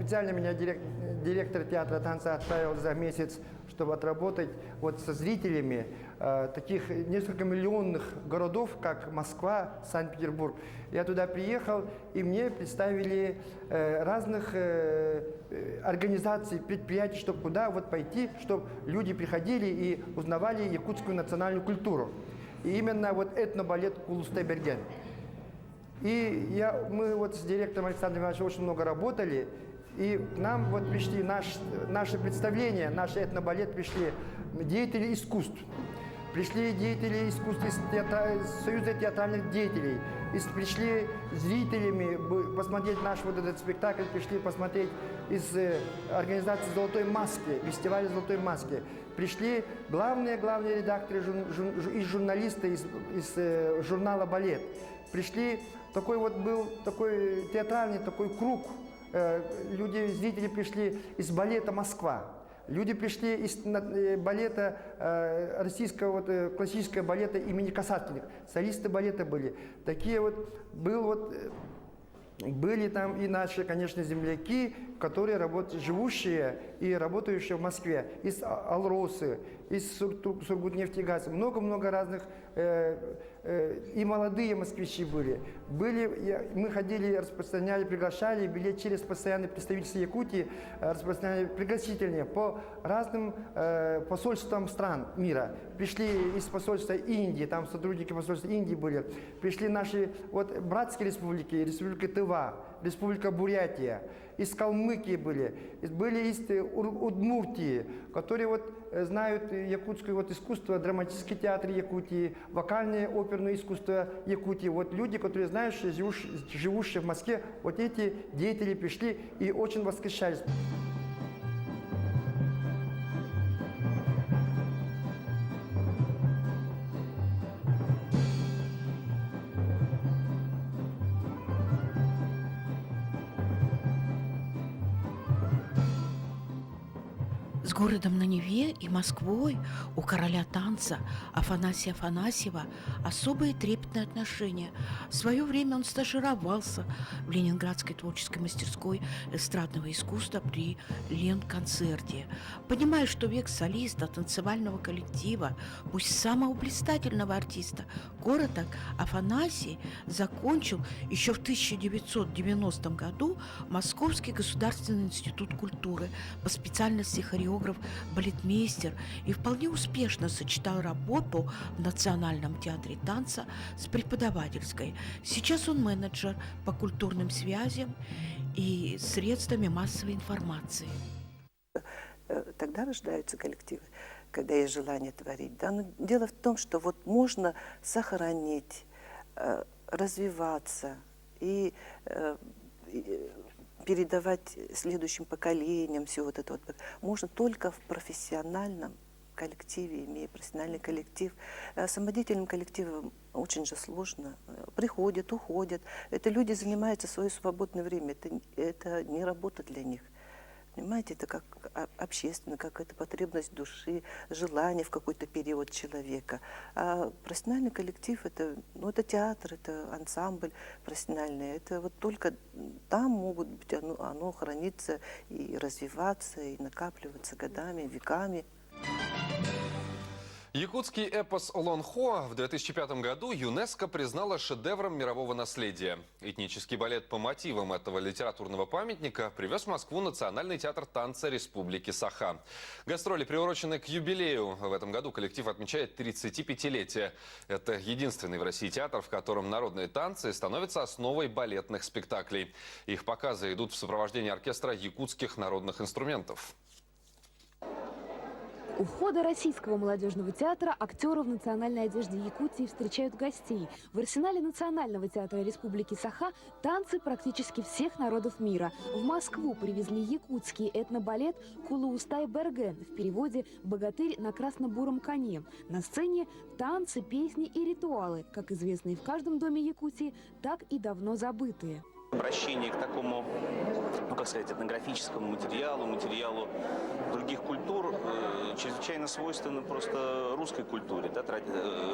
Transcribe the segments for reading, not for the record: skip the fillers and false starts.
специально меня директор театра танца отправил за месяц, чтобы отработать вот со зрителями таких несколько миллионных городов, как Москва, Санкт-Петербург. Я туда приехал, и мне представили разных организаций, предприятий, чтобы куда вот пойти, чтобы люди приходили и узнавали якутскую национальную культуру. И именно вот этнобалет «Кулустай-Берген». И мы вот с директором Александром Ивановичем очень много работали, и к нам вот пришли наши представления, наш этнобалет, пришли деятели искусств. Пришли деятели искусств из Союза театральных деятелей, пришли зрителями посмотреть наш вот этот спектакль, пришли посмотреть из организации «Золотой маски», фестиваля «Золотой маски». Пришли главные редакторы и журналисты из журнала «Балет». Пришли, был такой театральный такой круг, зрители пришли из балета «Москва». Люди пришли из балета, российского классического балета имени Касаткиных. Солисты балета были. Такие были там и наши, конечно, земляки, которые живущие и работающие в Москве. Из Алросы, из Сургутнефтегаза. Много-много разных, и молодые москвичи были. Мы ходили, распространяли, приглашали, билет через постоянное представительство Якутии, распространяли пригласительные по разным посольствам стран мира. Пришли из посольства Индии, там сотрудники посольства Индии были. Пришли наши братские республики, республика Тыва, республика Бурятия, из Калмыкии были из Удмуртии, которые знают якутское искусство, драматический театр Якутии, вокальное оперное искусство Якутии. Люди, которые знают, что живущие в Москве, эти деятели пришли и очень восхищались. С городом на Неве и Москвой у короля танца Афанасия Афанасьева особые трепетные отношения. В свое время он стажировался в Ленинградской творческой мастерской эстрадного искусства при Ленконцерте. Понимая, что век солиста, танцевального коллектива, пусть самого блистательного артиста, города Афанасий закончил еще в 1990 году Московский государственный институт культуры по специальности хореограф, балетмейстер и вполне успешно сочетал работу в Национальном театре танца с преподавательской. Сейчас он менеджер по культурным связям и средствами массовой информации. Тогда рождаются коллективы, когда есть желание творить. Да? Но дело в том, что можно сохранить, развиваться и передавать следующим поколениям все это можно только в профессиональном коллективе, имея профессиональный коллектив. Самодеятельным коллективам очень же сложно. Приходят, уходят. Это люди занимаются в свое свободное время. Это не работа для них. Понимаете, это как общественно, как это потребность души, желание в какой-то период человека. А профессиональный коллектив это театр, это ансамбль профессиональный. Это только там могут быть, оно хранится и развиваться, и накапливаться годами, веками. Якутский эпос «Олонхо» в 2005 году ЮНЕСКО признала шедевром мирового наследия. Этнический балет по мотивам этого литературного памятника привез в Москву Национальный театр танца Республики Саха. Гастроли приурочены к юбилею. В этом году коллектив отмечает 35-летие. Это единственный в России театр, в котором народные танцы становятся основой балетных спектаклей. Их показы идут в сопровождении оркестра якутских народных инструментов. У входа Российского молодежного театра актеры в национальной одежде Якутии встречают гостей. В арсенале Национального театра Республики Саха танцы практически всех народов мира. В Москву привезли якутский этнобалет «Кулустай-Берген», в переводе «Богатырь на красно-буром коне». На сцене танцы, песни и ритуалы, как известные в каждом доме Якутии, так и давно забытые. Обращение к такому, ну как сказать, этнографическому материалу других культур чрезвычайно свойственно просто русской культуре, да,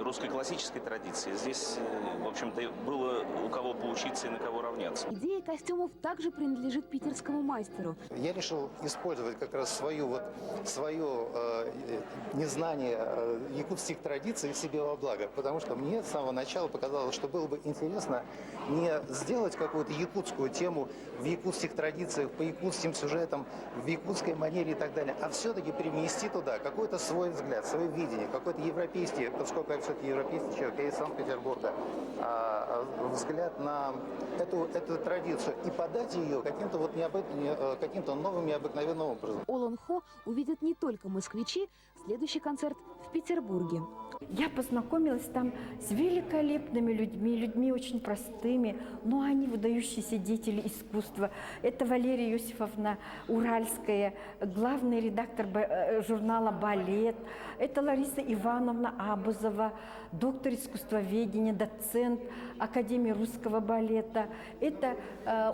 русской классической традиции. Здесь, в общем-то, было у кого поучиться и на кого равняться. Идея костюмов также принадлежит питерскому мастеру. Я решил использовать как раз свое незнание якутских традиций себе во благо, потому что мне с самого начала показалось, что было бы интересно не сделать какую-то якутскую тему в якутских традициях, по якутским сюжетам, в якутской манере и так далее, а все-таки привнести туда какой-то свой взгляд, свое видение, какой-то европейский, поскольку я все-таки европейский человек, я из Санкт-Петербурга, взгляд на эту традицию и подать ее каким-то новым необыкновенным образом. Олон Хо увидят не только москвичи. Следующий концерт в Петербурге. Я познакомилась там с великолепными людьми очень простыми, но они выдающиеся деятели искусства. Это Валерия Иосифовна Уральская, главный редактор журнала «Балет». Это Лариса Ивановна Абузова, доктор искусствоведения, доцент Академии русского балета. Это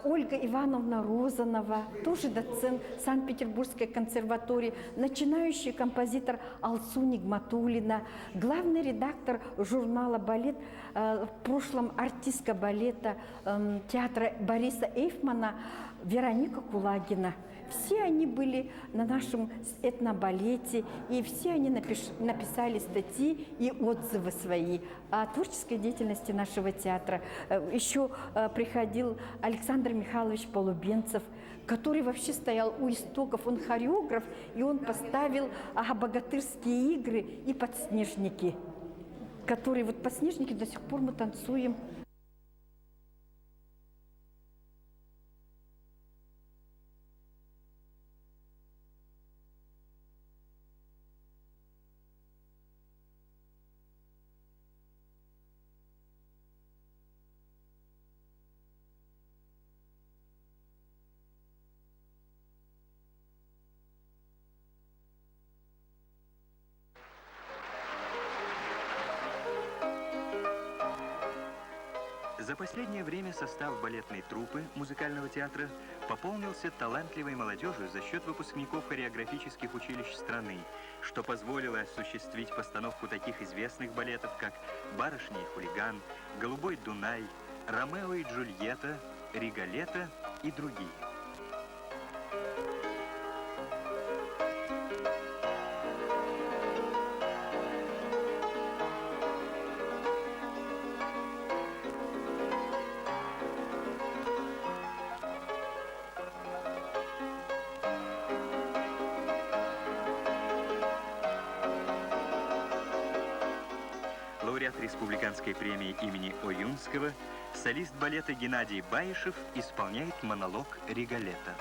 Ольга Ивановна Розанова, тоже доцент Санкт-Петербургской консерватории, начинающий композитор Алсу Нигматуллина, главный редактор журнала «Балет», в прошлом артистка балета театра Бориса Эйфмана Вероника Кулагина. Все они были на нашем этнобалете, и все они написали статьи и отзывы свои о творческой деятельности нашего театра. Еще приходил Александр Михайлович Полубенцев, который вообще стоял у истоков. Он хореограф, и он поставил богатырские игры и подснежники, которые вот подснежники до сих пор мы танцуем. За последнее время состав балетной труппы музыкального театра пополнился талантливой молодежью за счет выпускников хореографических училищ страны, что позволило осуществить постановку таких известных балетов, как «Барышня и хулиган», «Голубой Дунай», «Ромео и Джульетта», «Риголетто» и другие. Лауреат республиканской премии имени Оюнского, солист балета Геннадий Баишев исполняет монолог «Риголетто».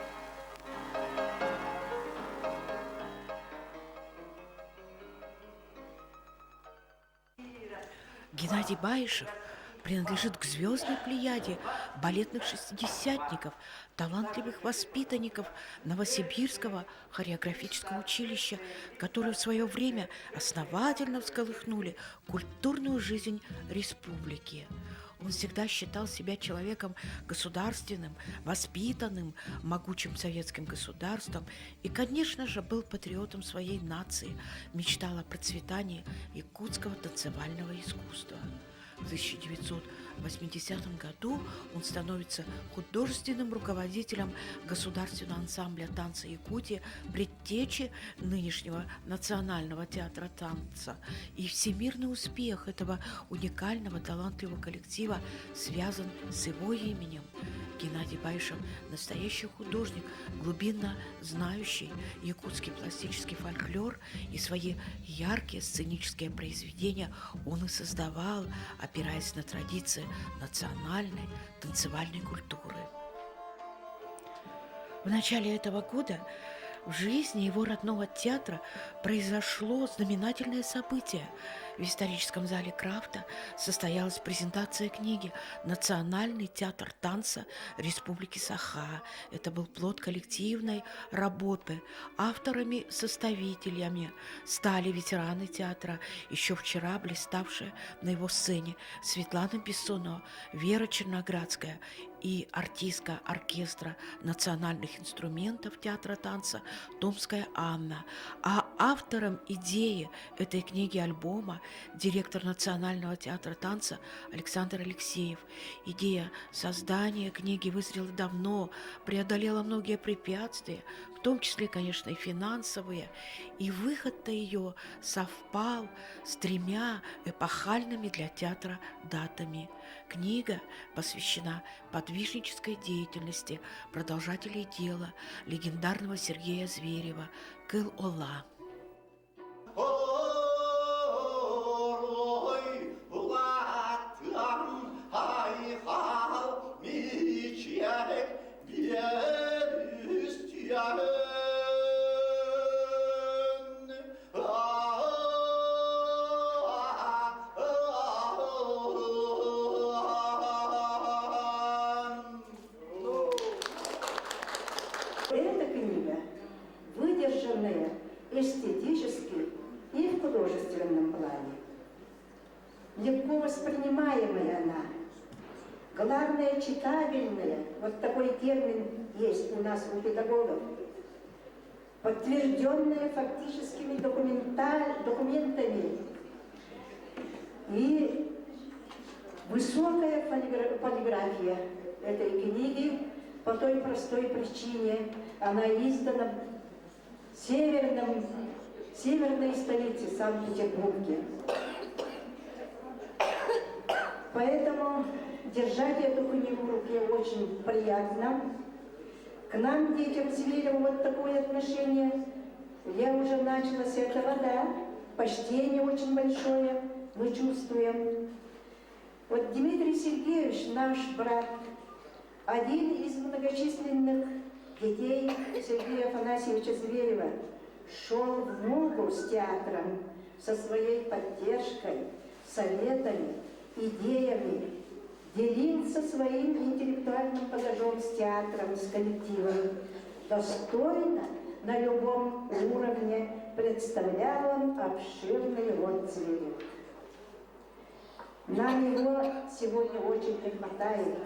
Геннадий Баишев принадлежит к звездной плеяде балетных шестидесятников, талантливых воспитанников Новосибирского хореографического училища, которые в свое время основательно всколыхнули культурную жизнь республики. Он всегда считал себя человеком государственным, воспитанным, могучим советским государством и, конечно же, был патриотом своей нации, мечтал о процветании якутского танцевального искусства. В 1980 году он становится художественным руководителем Государственного ансамбля танца Якутии, предтечи нынешнего Национального театра танца. И всемирный успех этого уникального талантливого коллектива связан с его именем. Геннадий Баишев – настоящий художник, глубинно знающий якутский пластический фольклор, и свои яркие сценические произведения он и создавал, опираясь на традиции национальной танцевальной культуры. В начале этого года в жизни его родного театра произошло знаменательное событие. В историческом зале Крафта состоялась презентация книги «Национальный театр танца Республики Саха». Это был плод коллективной работы. Авторами-составителями стали ветераны театра, еще вчера блиставшие на его сцене Светлана Бессонова, Вера Черноградская и артистка оркестра национальных инструментов театра танца Томская Анна. А автором идеи этой книги-альбома директор Национального театра танца Александр Алексеев. Идея создания книги вызрела давно, преодолела многие препятствия, в том числе, конечно, и финансовые, и выход-то ее совпал с 3 эпохальными для театра датами. Книга посвящена подвижнической деятельности продолжателей дела легендарного Сергея Зверева «Кыл-Ола». Эта книга, выдержанная эстетически и в художественном плане, легко воспринимаемая она, главное, читабельная, вот такой термин есть у нас у педагогов, подтвержденная фактическими документами и высокая полиграфия этой книги по той простой причине, она издана в северной столице Санкт-Петербурге. Поэтому держать эту книгу в руке очень приятно. К нам, детям Зверева, вот такое отношение. Я уже начала с этого, да, почтение очень большое мы чувствуем. Вот Дмитрий Сергеевич, наш брат, один из многочисленных детей Сергея Афанасьевича Зверева, шел в ногу с театром со своей поддержкой, советами, идеями, делился своим интеллектуальным багажом с театром, с коллективом. Достойно, на любом уровне представлял он обширный род Зверева. Нам его сегодня очень не хватает.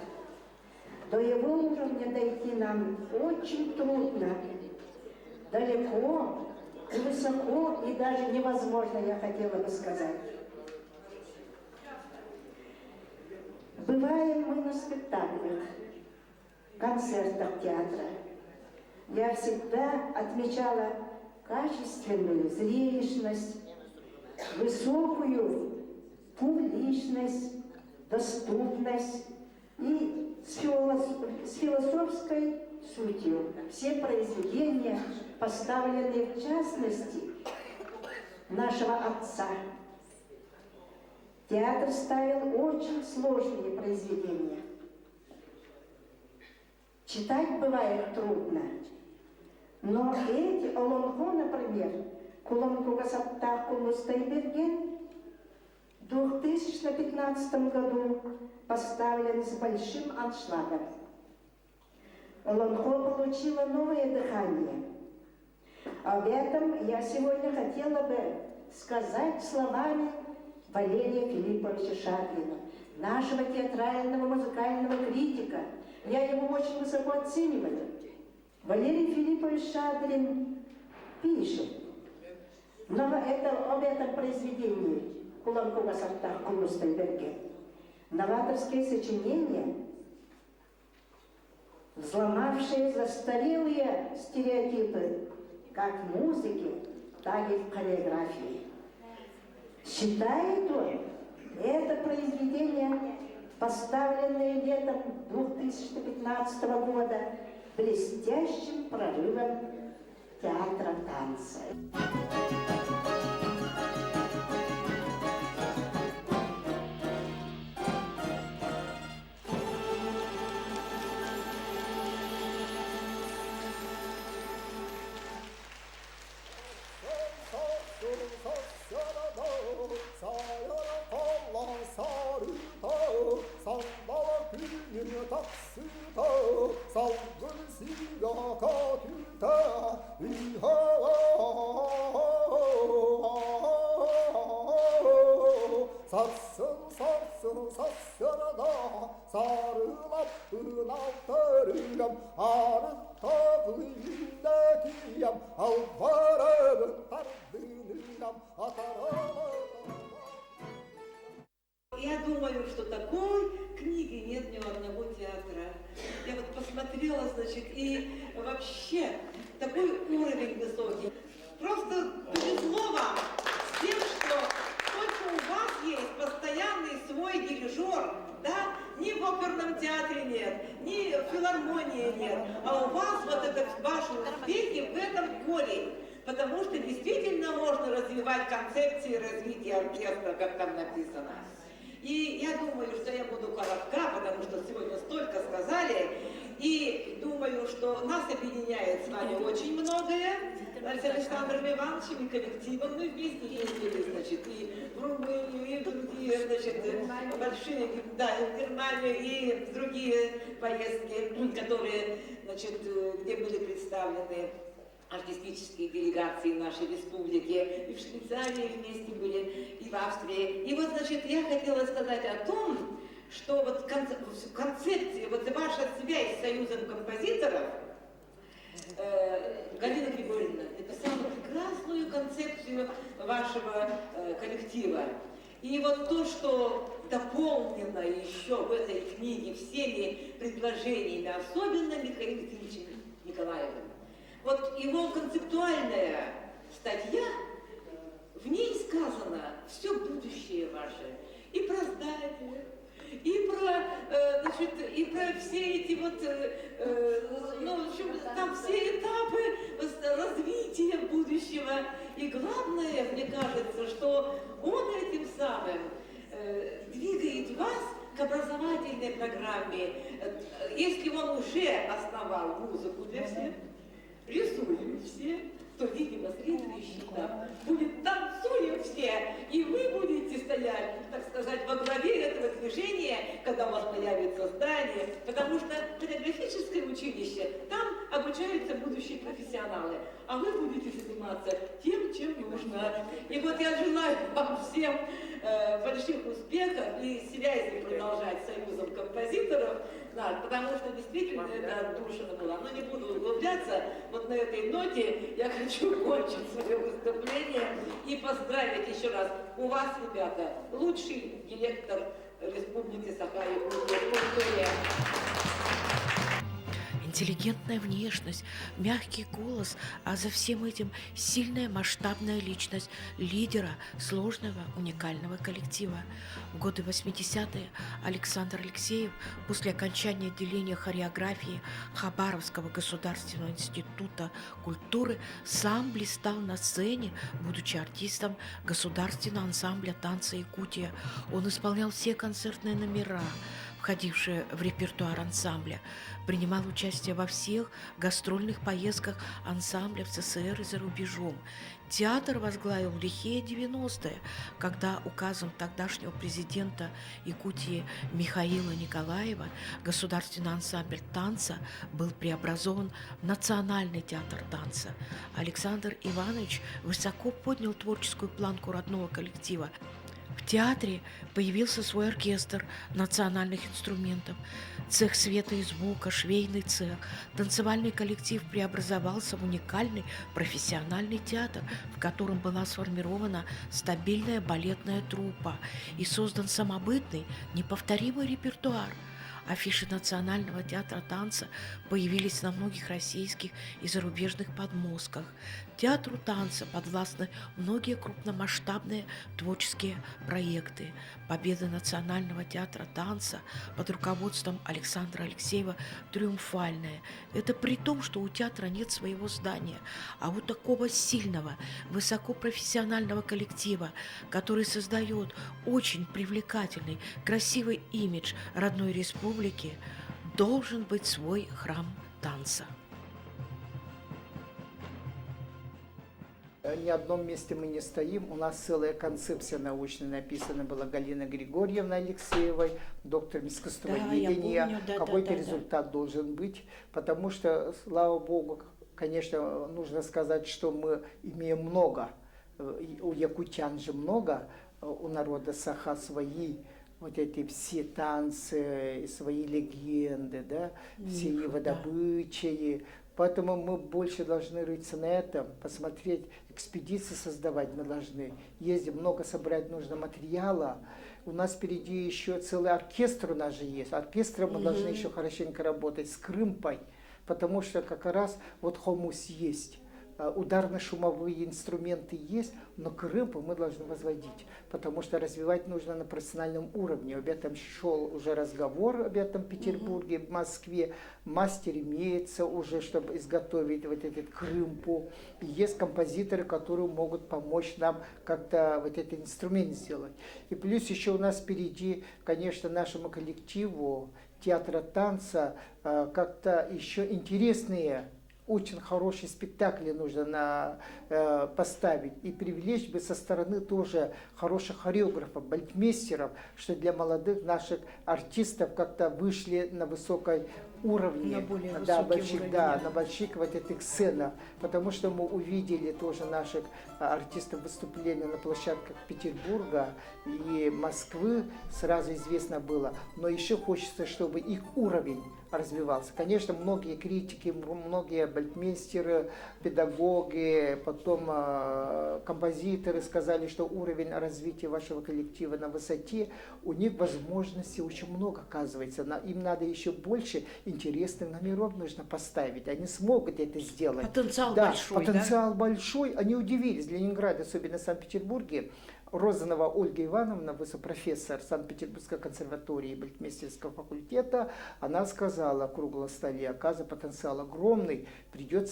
До его уровня дойти нам очень трудно, далеко и высоко, и даже невозможно, я хотела бы сказать. Бываем мы на спектаклях, концертах театра. Я всегда отмечала качественную зрелищность, высокую публичность, доступность и с философской сутью. Все произведения, поставленные в частности нашего отца. Театр ставил очень сложные произведения. Читать бывает трудно, но эти Олонхо, например, Кулонкугасаттах Кулустайберген, в 2015 году поставлен с большим аншлагом. Олонхо получила новое дыхание. Об этом я сегодня хотела бы сказать словами Валерия Филипповича Шадрина, нашего театрального музыкального критика. Я его очень высоко оцениваю. Валерий Филиппович Шадрин пишет об этом произведении Куланкуга Сартах Кулустайберген. Новаторские сочинения, взломавшие застарелые стереотипы как в музыке, так и в хореографии. Считает он это произведение, поставленное летом 2015 года, блестящим прорывом театра танца. Salgın siga katüte, iha Я думаю, что такой книги нет ни у одного театра. Я вот посмотрела, значит, и вообще такой уровень высокий. Просто повезло вам с тем, что только у вас есть постоянный свой дирижер, да? Ни в оперном театре нет, ни в филармонии нет, а у вас вот это ваши успехи в этом поле. Потому что действительно можно развивать концепции развития оркестра, как там написано. И я думаю, что я буду коротка, потому что сегодня столько сказали. И думаю, что нас объединяет с вами очень многое. С Александром Ивановичем и коллективом мы вместе ездили, значит, и в Румынию, и в другие, значит, большие, да, и в Германию, и в другие поездки, которые, значит, где были представлены артистические делегации нашей республики, и в Швейцарии вместе были, и в Австрии. И вот, значит, я хотела сказать о том, что вот в концепции, вот ваша связь с Союзом композиторов, Галина Григорьевна написала прекрасную концепцию вашего коллектива. И вот то, что дополнено еще в этой книге всеми предложениями, особенно Михаилом Ефимовичем Николаевым, вот его концептуальная статья, в ней сказано все будущее ваше, и про здание, и про, значит, и про все эти вот, ну, в общем, там все этапы развития будущего. И главное, мне кажется, что он этим самым двигает вас к образовательной программе. Если он уже основал музыку для всех, рисуем все, то, видимо, следующий этап будет танцуем все, и вы будете стоять, так сказать, во главе этого движения, когда у вас появится здание, потому что хореографическое училище, там обучаются будущие профессионалы, а вы будете заниматься тем, чем нужно. И вот я желаю вам всем больших успехов и связи продолжать с Союзом композиторов, да, потому что действительно это отдушина была. Но не буду углубляться, вот на этой ноте я хочу кончить свое выступление и поздравить еще раз. У вас, ребята, лучший директор Республики Саха-Якутия. Интеллигентная внешность, мягкий голос, а за всем этим сильная масштабная личность лидера сложного уникального коллектива. В годы 80-е Александр Алексеев после окончания отделения хореографии Хабаровского государственного института культуры сам блистал на сцене, будучи артистом государственного ансамбля танца «Якутия». Он исполнял все концертные номера, входившие в репертуар ансамбля, принимал участие во всех гастрольных поездках ансамбля в СССР и за рубежом. Театр возглавил в лихие 90-е, когда указом тогдашнего президента Якутии Михаила Николаева государственный ансамбль танца был преобразован в Национальный театр танца. Александр Иванович высоко поднял творческую планку родного коллектива. В театре появился свой оркестр национальных инструментов, цех света и звука, швейный цех. Танцевальный коллектив преобразовался в уникальный профессиональный театр, в котором была сформирована стабильная балетная труппа и создан самобытный, неповторимый репертуар. Афиши Национального театра танца появились на многих российских и зарубежных подмостках. Театру танца подвластны многие крупномасштабные творческие проекты. Победа Национального театра танца под руководством Александра Алексеева триумфальная. Это при том, что у театра нет своего здания, а у такого сильного, высокопрофессионального коллектива, который создает очень привлекательный, красивый имидж родной республики, должен быть свой храм танца. Ни одном месте мы не стоим. У нас целая концепция научная написана была Галиной Григорьевной Алексеевой, доктором искусствоведения. Какой-то результат должен быть, потому что, слава богу, конечно, нужно сказать, что мы имеем много, у якутян же много, у народа Саха свои вот эти все танцы, свои легенды, да, все его добычи. Поэтому мы больше должны рыться на этом, посмотреть, экспедиции создавать мы должны. Ездим, много собрать нужно материала. У нас впереди еще целый оркестр у нас же есть. Оркестром мы должны еще хорошенько работать с крымпой, потому что как раз вот хомус есть. Ударно-шумовые инструменты есть, но крымпу мы должны возводить, потому что развивать нужно на профессиональном уровне. Об этом шел уже разговор, об этом в Петербурге, в Москве. Мастер имеется уже, чтобы изготовить вот этот крымпу. И есть композиторы, которые могут помочь нам как-то вот этот инструмент сделать. И плюс еще у нас впереди, конечно, нашему коллективу театра танца как-то еще интересные, очень хорошие спектакли нужно поставить и привлечь бы со стороны тоже хороших хореографов, бальетмейстеров, что для молодых наших артистов как-то вышли на высокой уровне, на более да, высокий больших, уровень. да, на больших вот этих сценах, потому что мы увидели тоже наших артистов выступления на площадках Петербурга и Москвы, сразу известно было, но еще хочется, чтобы их уровень развивался. Конечно, многие критики, многие бальетмейстеры, педагоги, потом композиторы сказали, что уровень развития вашего коллектива на высоте, у них возможностей очень много оказывается, им надо еще больше интересных номеров нужно поставить, они смогут это сделать. Потенциал да, большой, потенциал большой, они удивились, в Ленинграде, особенно в Санкт-Петербурге. Розанова Ольга Ивановна, профессор Санкт-Петербургской консерватории и бальетмейстерского факультета, она сказала в круглом столе, оказывается, потенциал огромный,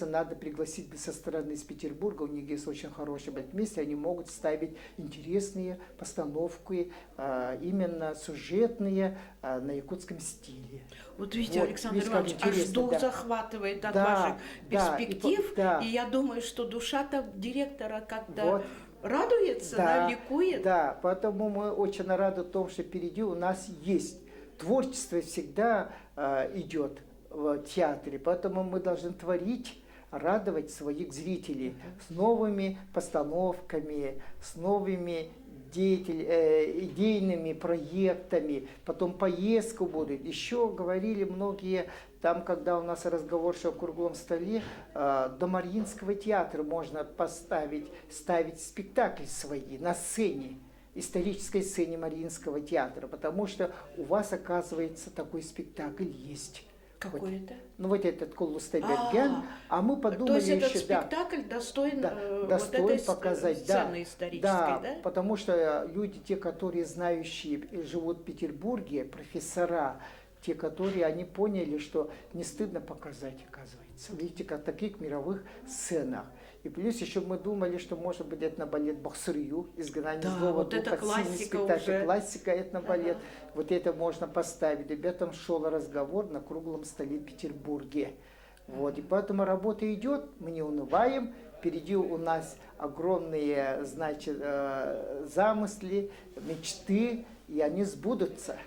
надо пригласить со стороны из Петербурга, у них есть очень хорошие бальетмейстеры, они могут ставить интересные постановки, именно сюжетные, на якутском стиле. Вот видите, Вот, Александр видите, как Иванович, интересно, аж дух да. захватывает от Да, ваших да, перспектив, да. и я думаю, что душа-то директора как-то Вот. радуется, да, ликует. Да, поэтому мы очень рады тому, что впереди у нас есть. Творчество всегда идет в театре, поэтому мы должны творить, радовать своих зрителей с новыми постановками, с новыми идейными проектами, потом поездку будет. Еще говорили многие, там, когда у нас разговор шел в круглом столе, до Мариинского театра можно ставить спектакли свои на сцене, исторической сцене Мариинского театра, потому что у вас, оказывается, такой спектакль есть. Какой это? Ну вот этот Коллустеберген, а мы подумали то есть этот еще, спектакль достоин, достоин вот этой показать, сцены исторической, да? Потому что люди, те, которые знающие, живут в Петербурге, профессора, те, которые, они поняли, что не стыдно показать, оказывается. Видите, как таких мировых сценах. И плюс еще мы думали, что может быть этнобалет Бахсырью, изгнание злого вот духа, это классика уже. Классика, этнобалет. Вот это можно поставить. Об этом шел разговор на круглом столе в Петербурге. Вот. И поэтому работа идет, мы не унываем. Впереди у нас огромные, значит, замыслы, мечты, и они сбудутся.